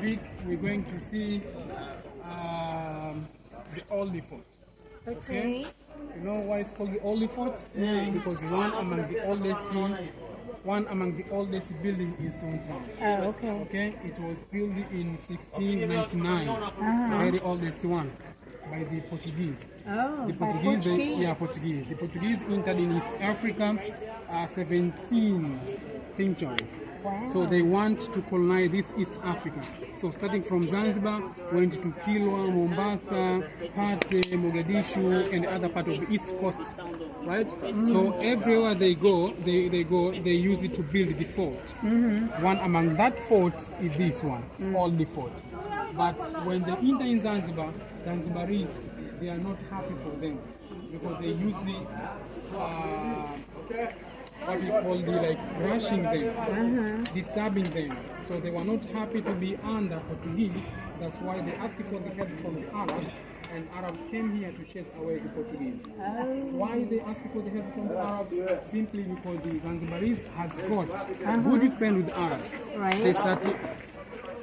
week we're going to see the Oldie Fort. Okay. You know why it's called the Oldie Fort? Because one among the oldest building in Stone Town. Oh, okay. Okay, it was built in 1699, the very oldest one, by the Portuguese. Oh, The by Portuguese, Portuguese. Portuguese. The Portuguese entered in East Africa 17th century. Wow. So they want to colonize this East Africa. So starting from Zanzibar, went to Kilwa, Mombasa, Pate, Mogadishu, and the other part of the East Coast, right? So everywhere they go, they use it to build the fort. One among that fort is this one, Oldie Fort. But when they enter in Zanzibar, Zanzibaris, they are not happy for them because they usually what we call rushing them, disturbing them. So they were not happy to be under Portuguese. That's why they asked for the help from the Arabs, and Arabs came here to chase away the Portuguese. Why they asked for the help from the Arabs? Simply because the Zanzibaris has got good friend with Arabs. Right. They started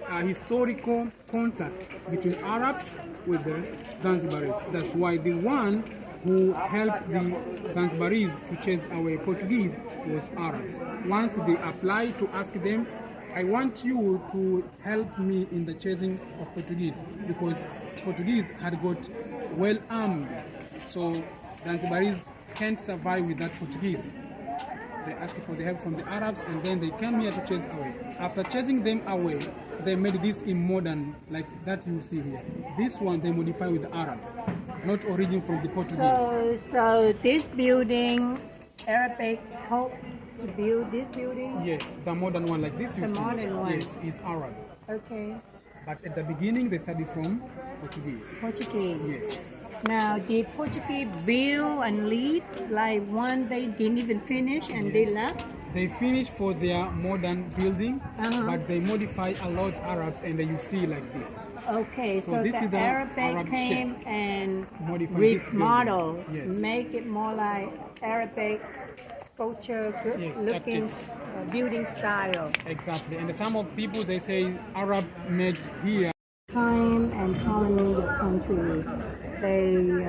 a historical contact between Arabs with the Zanzibaris. That's why the one who helped the Zanzibaris to chase away Portuguese was Arabs. Once they applied to ask them, I want you to help me in the chasing of Portuguese, because Portuguese had got well armed. So Zanzibaris can't survive with that Portuguese. They asked for the help from the Arabs, and then they came here to chase away. After chasing them away, they made this in modern, like that you see here. This one they modify with the Arabs, not origin from the Portuguese. So this building, Arabic helped to build this building? Yes, the modern one like this you see. The modern one. Yes, is Arab. Okay. But at the beginning they studied from Portuguese. Portuguese. Yes. Now, did Portuguese build and leave? Like one they didn't even finish and they left? They finished for their modern building, but they modify a lot Arabs, and you see like this. Okay, so this the is the Arabic Arab came shape. and Modify this remodel, building. Yes. make it more like Arabic sculpture, good Yes, looking active. building style. Exactly, and some of people they say Arab made here. Time and colony the country. They,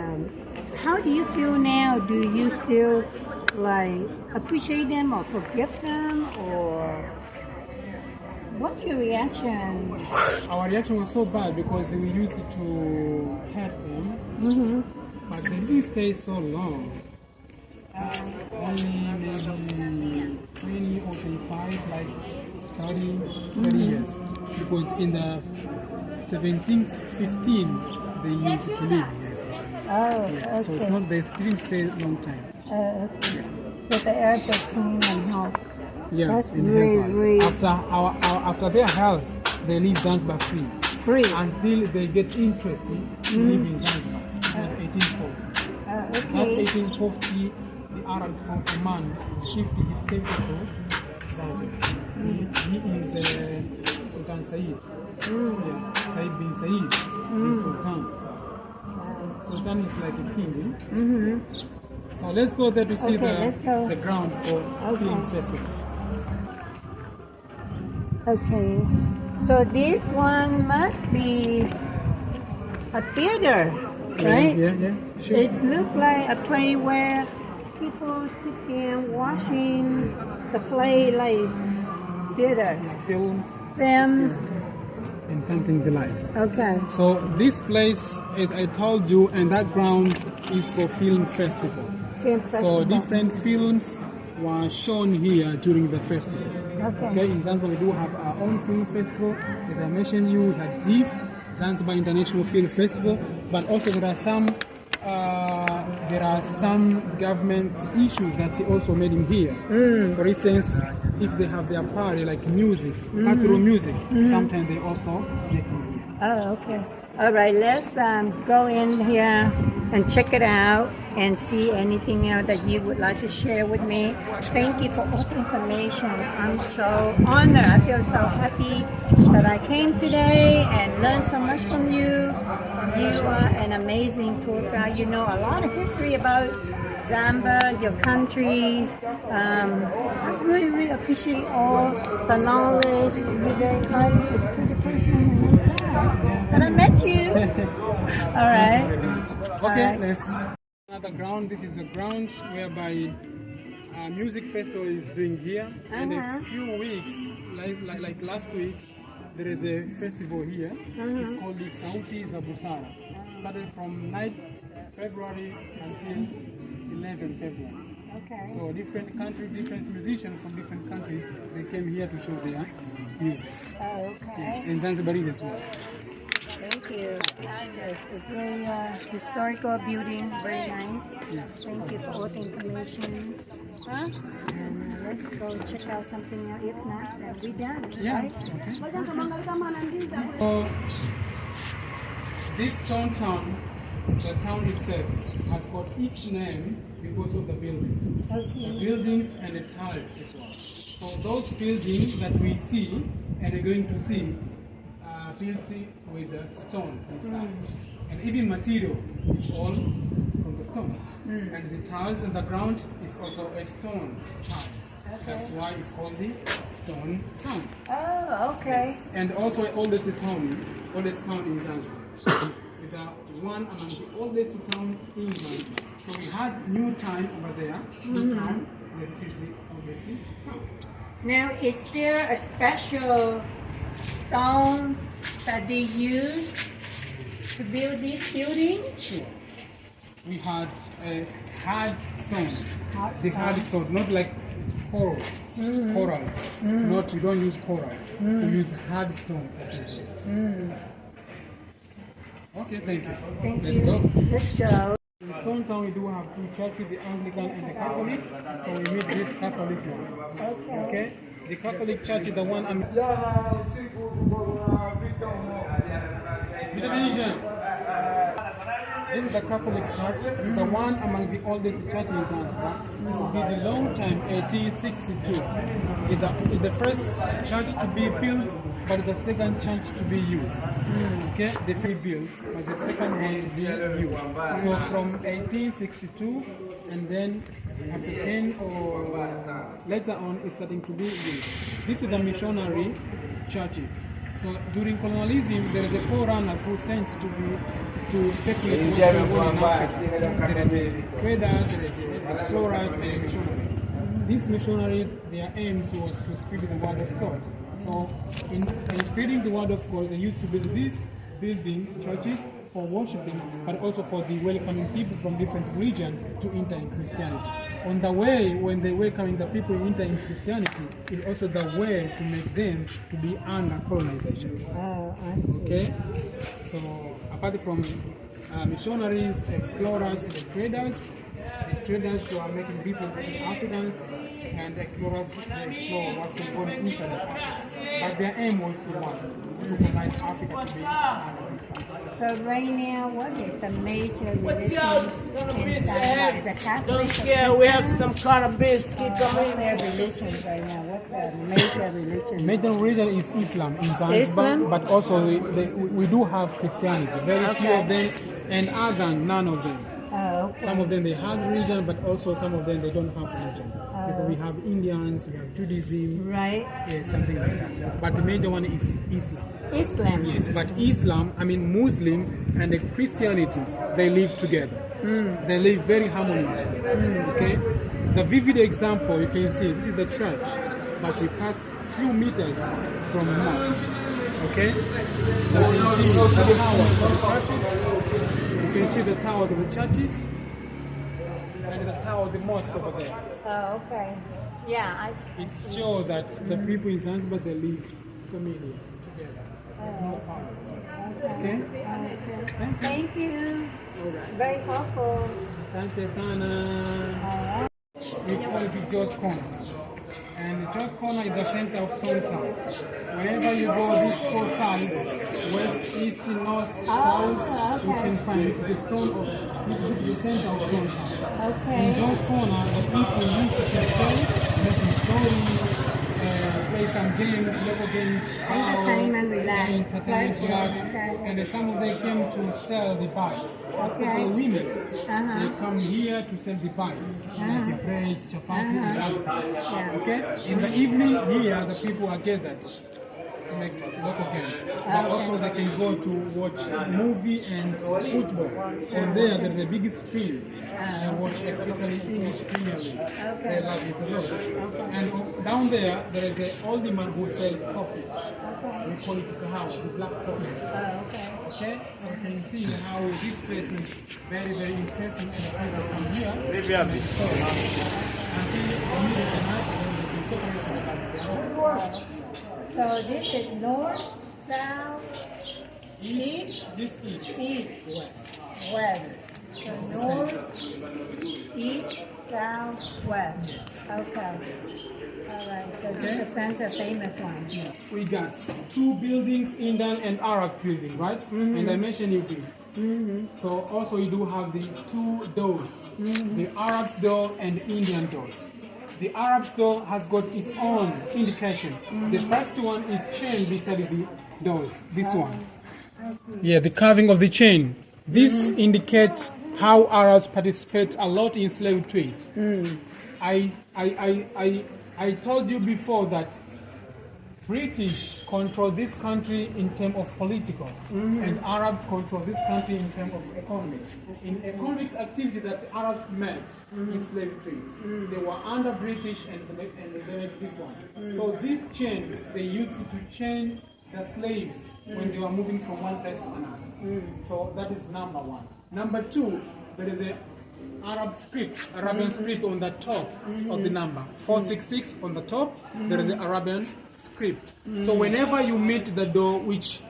how do you feel now? Do you still like appreciate them or forgive them, or what's your reaction? Our reaction was so bad because we used to hate them, but they didn't stay so long. Only maybe 20 or 25, like 30 years. Because in the 1715 they used to live here. Oh, Yeah, okay. so it's not, they didn't stay a long time. Okay. So the Arabic came and helped. Yeah, That's in really, help us. really After their health, they leave Zanzibar free. free. Until they get interested to live in Zanzibar. It was 1840. That Okay. 1840, the Arabs from Oman shifted his capital to Zanzibar. He is Sultan Said. Yeah, Said bin Said, the Sultan. Sultan is like a king. So let's go there to see let's go. the ground for film festival. Okay. So this one must be a theater, right? Yeah, sure. It looks like a play where people sit there watching the play, like theater, Films films. and counting the lights. Okay. So this place, as I told you, and that ground is for film festival. Film So festival. different films were shown here during the festival. Okay. In Zanzibar we do have our own film festival. As I mentioned you, we had ZIF, Zanzibar International Film Festival, but also there are some government issues that they also made in here. For instance, if they have their party like music, cultural music, sometimes they also make it here. Oh, okay. All right, let's go in here and check it out and see anything else that you would like to share with me. Thank you for all the information. I'm so honored. I feel so happy that I came today and learned so much from you. You are an amazing tour guide. You know a lot of history about Zambia, your country. I really, really appreciate all the knowledge. You're very kind, a person. All right. Very much. Okay, let's another ground. This is a ground whereby music festival is doing here. And a few weeks, like last week, there is a festival here. It's called the Sauti za Busara. Started from 9th February until 11th February. Okay. So different countries, different musicians from different countries, they came here to show their music. Oh, okay. And Zanzibaris as well. Thank you. It's very historical building, very nice. Yes. Thank you for all the information. And let's go check out something else. If not, then we're done. Yeah. Right? Okay. So this Stone Town, the town itself, has got each name because of the buildings. Okay. The buildings and the tiles as well. So those buildings that we see and are going to see are built with the stone inside. And even material is all from the stones. And the tiles in the ground is also a stone tiles. That's why it's called the Stone Town. Oh, okay. Yes. And also oldest town in Zanzibar. With one among the oldest town in Zanzibar. So we had New Town over there, New Town, and this is the oldest town. Now, is there a special stone that they use to build this building? Sure. We had hard stones. Hard The hard stones, not like corals. Corals. Not, we don't use corals. We use hard stone. Okay, thank you. Let's go. Let's go. In Stone Town, we do have two churches, the Anglican and the Catholic. So we meet this Catholic one. Okay. The Catholic church is the one I'm. This is the Catholic church, the one among the oldest churches in Zanzibar. This will be the long time, 1862. It's the first church to be built, but the second church to be used. Okay, the first built, but the second one to be used. So from 1862, and then after 10 or later on, it's starting to be used. These are the missionary churches. So during colonialism, there is a foreigners who sent to speculate what's going on in Africa. There is a traders, there is explorers, and missionaries. These missionaries, their aims was to spread the word of God. So in spreading the word of God, they used to build these churches for worshiping, but also for the welcoming people from different regions to enter in Christianity. On the way, when they welcoming the people to enter in Christianity, it's also the way to make them to be under colonization. Okay? So apart from missionaries, explorers, the traders who are making people to Africans, and explorers they explore what's going on inside of Africa. But their aim was one, to colonize Africa to be under. So right now, what is the major religion in Zanzibar? The Catholic? Don't scare, we have some cannabis. Keep coming. Their religions right now. What's the major religion? Major religion is Islam in Zanzibar, Islam? but also we do have Christianity. Very few of them, and Adhan, none of them. Oh, okay. Some of them they have religion, but also some of them they don't have religion. Because we have Indians, we have Judaism, Right. something like that. But the major one is Islam. Islam. Yes, but Islam, Muslim and Christianity, they live together. They live very harmoniously. Okay? The vivid example you can see, this is the church, but we pass few meters from the mosque. Okay? So you can see the towers of the churches. You can see the tower of the churches and the tower of the mosque over there. Oh, okay. Yeah, It shows that the people in Zanzibar, they live familiar together. No problems. Okay? Thank you. All right. Very helpful. Thank you, Tana. We call it Joe's Corner. And Joe's Corner is the center of Stone Town. Whenever you go these four sides, west, east, north, south, you can find the stone of this is the center of Stone Town. Okay. In Joe's Corner, the people used to stay, make some stories, play some games, local games, Entertainment, relax. entertainment, relax. Okay. And some of them came to sell the bikes. Okay. So women, they come here to sell the bikes, like breads, chapati, and other things. Okay? In the evening, here the people are gathered. like local games. But also they can go to watch movie and football. And there is the biggest screen. I watch especially English Premier League. They love it a lot. And down there is an old man who sells coffee. We call it kahawa, the black coffee. Okay, so you can see how this place is very, very interesting, and people come here. Maybe I'll be until the middle of the night, then they can separate. So this is north, south, east, this east, west. So north, east, south, west. Okay. All right. So this is the center famous one. We got two buildings, Indian and Arab building, right? And I mentioned you did. So also you do have the two doors, the Arab's door and the Indian doors. The Arab's door has got its own indication. The first one is chain beside the doors, this one. Yeah, the carving of the chain. This indicates how Arabs participate a lot in slave trade. I told you before that British control this country in terms of political, and Arabs control this country in terms of economics. In economics activity that Arabs made in slave trade, they were under British and they made this one. So this chain, they used it to chain the slaves when they were moving from one place to another. So that is number one. Number two, there is a Arabian script on the top of the number. 466 on the top, there is the Arabian script. So whenever you meet the door which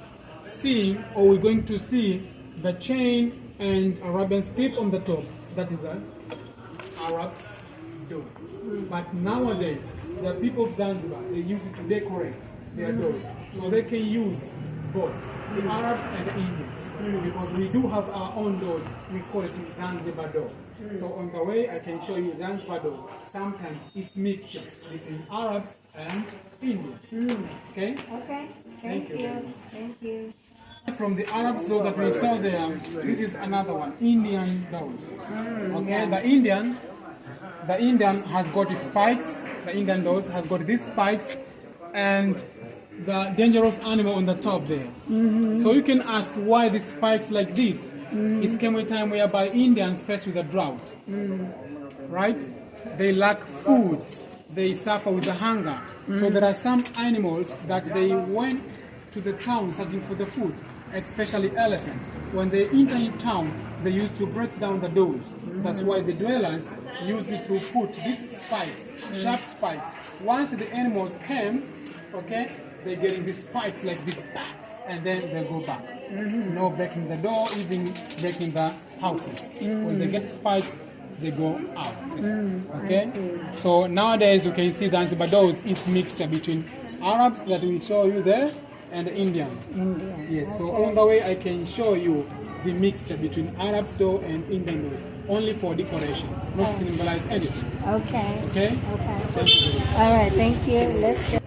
we're going to see the chain and Arabian script on the top, that is the Arab's door. But nowadays, the people of Zanzibar, they use it to decorate their doors. So they can use both, the Arabs and the Indians. Because we do have our own doors, we call it Zanzibar door. So on the way, I can show you Zanzibar door. Sometimes it's mixture between Arabs and Indians. Okay? Okay. Thank you. Thank you. From the Arabs door that we saw there, this is another one, Indian door. Okay, the Indian has got its spikes. The Indian doors has got these spikes and the dangerous animal on the top there. So you can ask why the spikes like this. It's came a time whereby Indians faced with a drought, right? They lack food, they suffer with the hunger. So there are some animals that they went to the town searching for the food, especially elephants. When they enter in town, they used to break down the doors. That's why the dwellers used it to put these spikes, sharp spikes. Once the animals came, okay, they're getting these spikes like this, and then they go back. No breaking the door, even breaking the houses. When they get spikes, they go out. Okay? So nowadays you can see the Zanzibar doors is mixture between Arabs that we show you there and Indian. Yes, so on the way I can show you the mixture between Arabs door and Indian doors, only for decoration, not symbolize anything. Okay. Okay? Okay. Thank you. All right, thank you. Let's go.